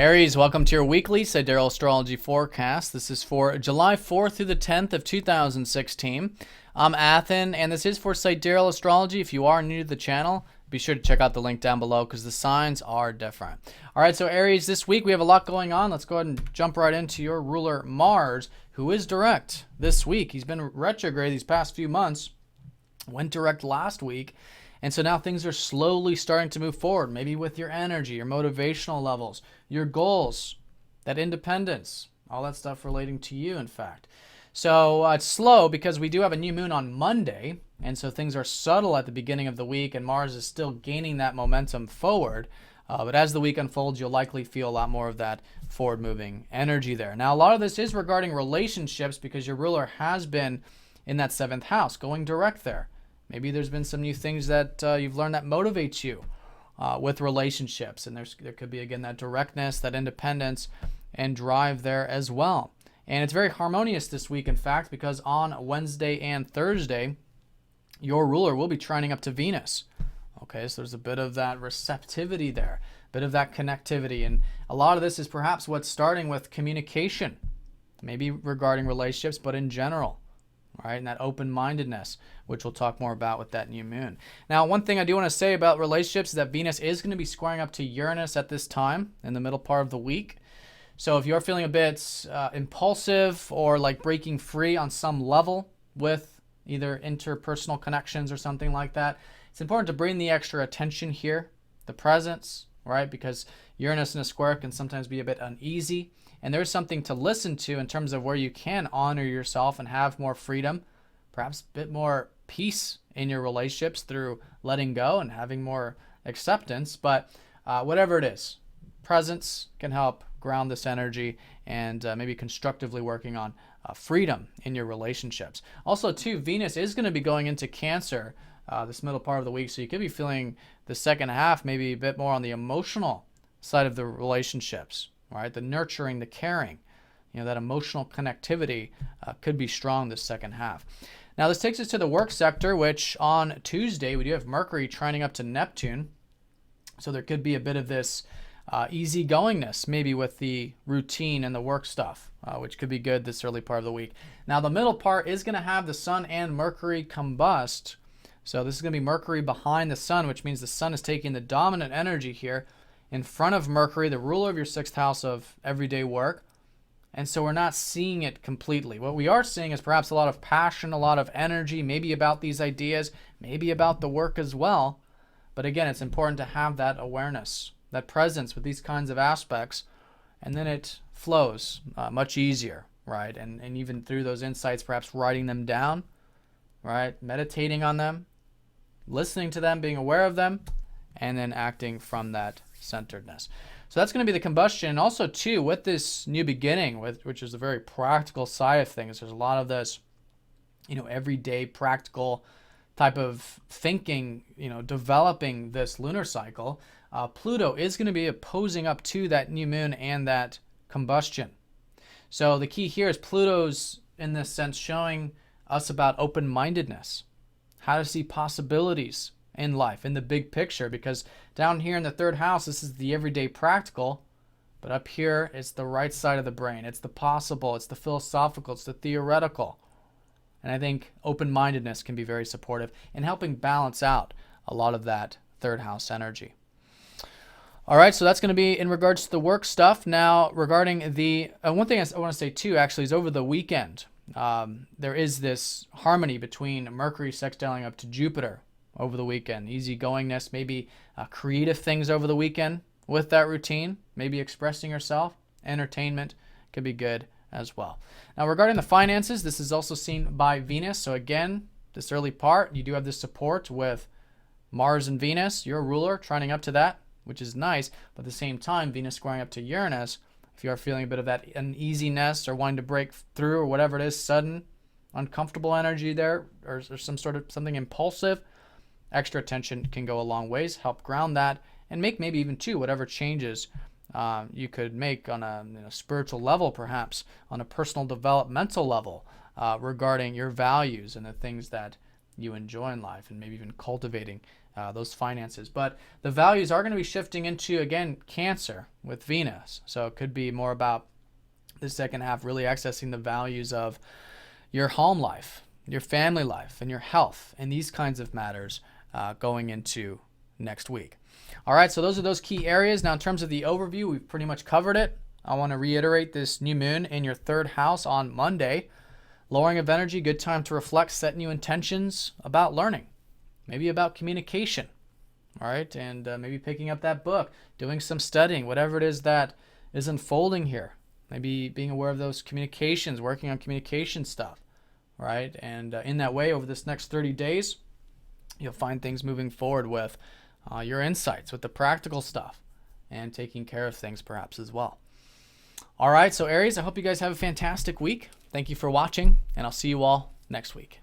Aries, welcome to your weekly Sidereal Astrology forecast. This is for July 4th through the 10th of 2016. I'm Athen, and this is for Sidereal Astrology. If you are new to the channel, be sure to check out the link down below because the signs are different. All right, so Aries, this week we have a lot going on. Let's go ahead and jump right into your ruler Mars, who is direct this week. He's been retrograde these past few months, went direct last week. And so now things are slowly starting to move forward, maybe with your energy, your motivational levels, your goals, that independence, all that stuff relating to you, in fact. So it's slow because we do have a new moon on Monday, and so things are subtle at the beginning of the week, and Mars is still gaining that momentum forward. But as the week unfolds, you'll likely feel a lot more of that forward-moving energy there. Now, a lot of this is regarding relationships because your ruler has been in that 7th house, going direct there. Maybe there's been some new things that you've learned that motivates you with relationships. And there could be, again, that directness, that independence, and drive there as well. And it's very harmonious this week, in fact, because on Wednesday and Thursday, your ruler will be trining up to Venus. Okay, so there's a bit of that receptivity there, a bit of that connectivity. And a lot of this is perhaps what's starting with communication, maybe regarding relationships, but in general. Right, and that open-mindedness, which we'll talk more about with that new moon. Now, one thing I do want to say about relationships is that Venus is going to be squaring up to Uranus at this time in the middle part of the week. So if you're feeling a bit impulsive or like breaking free on some level with either interpersonal connections or something like that, it's important to bring the extra attention here, the presence, right? Because Uranus in a square can sometimes be a bit uneasy. And there's something to listen to in terms of where you can honor yourself and have more freedom, perhaps a bit more peace in your relationships through letting go and having more acceptance. But whatever it is, presence can help ground this energy and maybe constructively working on freedom in your relationships. Also, too, Venus is going to be going into Cancer this middle part of the week. So you could be feeling the second half maybe a bit more on the emotional side of the relationships. Right, the nurturing, the caring, that emotional connectivity could be strong this second half. Now, this takes us to the work sector, which on Tuesday, we do have Mercury trining up to Neptune. So there could be a bit of this easygoingness, maybe with the routine and the work stuff, which could be good this early part of the week. Now, the middle part is going to have the Sun and Mercury combust. So this is going to be Mercury behind the Sun, which means the Sun is taking the dominant energy here in front of Mercury, the ruler of your 6th house of everyday work. And so we're not seeing it completely. What we are seeing is perhaps a lot of passion, a lot of energy, maybe about these ideas, maybe about the work as well. But again, it's important to have that awareness, that presence with these kinds of aspects, and then it flows much easier, right? And even through those insights, perhaps writing them down, right? Meditating on them, listening to them, being aware of them, and then acting from that centeredness. So that's going to be the combustion. And also, too, with this new beginning, which is a very practical side of things, there's a lot of this, everyday practical type of thinking, developing this lunar cycle. Pluto is going to be opposing up to that new moon and that combustion. So the key here is Pluto's, in this sense, showing us about open-mindedness, how to see possibilities in life, in the big picture, because down here in the 3rd house, this is the everyday practical, but up here, it's the right side of the brain. It's the possible, it's the philosophical, it's the theoretical. And I think open-mindedness can be very supportive in helping balance out a lot of that 3rd house energy. All right, so that's going to be in regards to the work stuff. Now, regarding the, one thing I want to say too, actually, is over the weekend, there is this harmony between Mercury sextiling up to Jupiter over the weekend. Easygoingness, maybe creative things over the weekend with that routine, maybe expressing yourself, entertainment could be good as well. Now, regarding the finances, this is also seen by Venus. So again, this early part, you do have this support with Mars and Venus, your ruler, trining up to that, which is nice. But at the same time, Venus squaring up to Uranus, if you are feeling a bit of that uneasiness or wanting to break through or whatever it is, sudden, uncomfortable energy there, or some sort of something impulsive, extra attention can go a long ways, help ground that, and make maybe even too whatever changes you could make on a spiritual level, perhaps on a personal developmental level regarding your values and the things that you enjoy in life, and maybe even cultivating those finances. But the values are going to be shifting into, again, Cancer with Venus. So it could be more about the second half really accessing the values of your home life, your family life, and your health, and these kinds of matters going into next week. All right, so those are those key areas. Now, in terms of the overview, we've pretty much covered it. I want to reiterate this new moon in your third house on Monday. Lowering of energy, good time to reflect, set new intentions about learning, maybe about communication, all right? And maybe picking up that book, doing some studying, whatever it is that is unfolding here. Maybe being aware of those communications, working on communication stuff, right? And in that way, over this next 30 days, you'll find things moving forward with your insights, with the practical stuff, and taking care of things perhaps as well. All right, so Aries, I hope you guys have a fantastic week. Thank you for watching, and I'll see you all next week.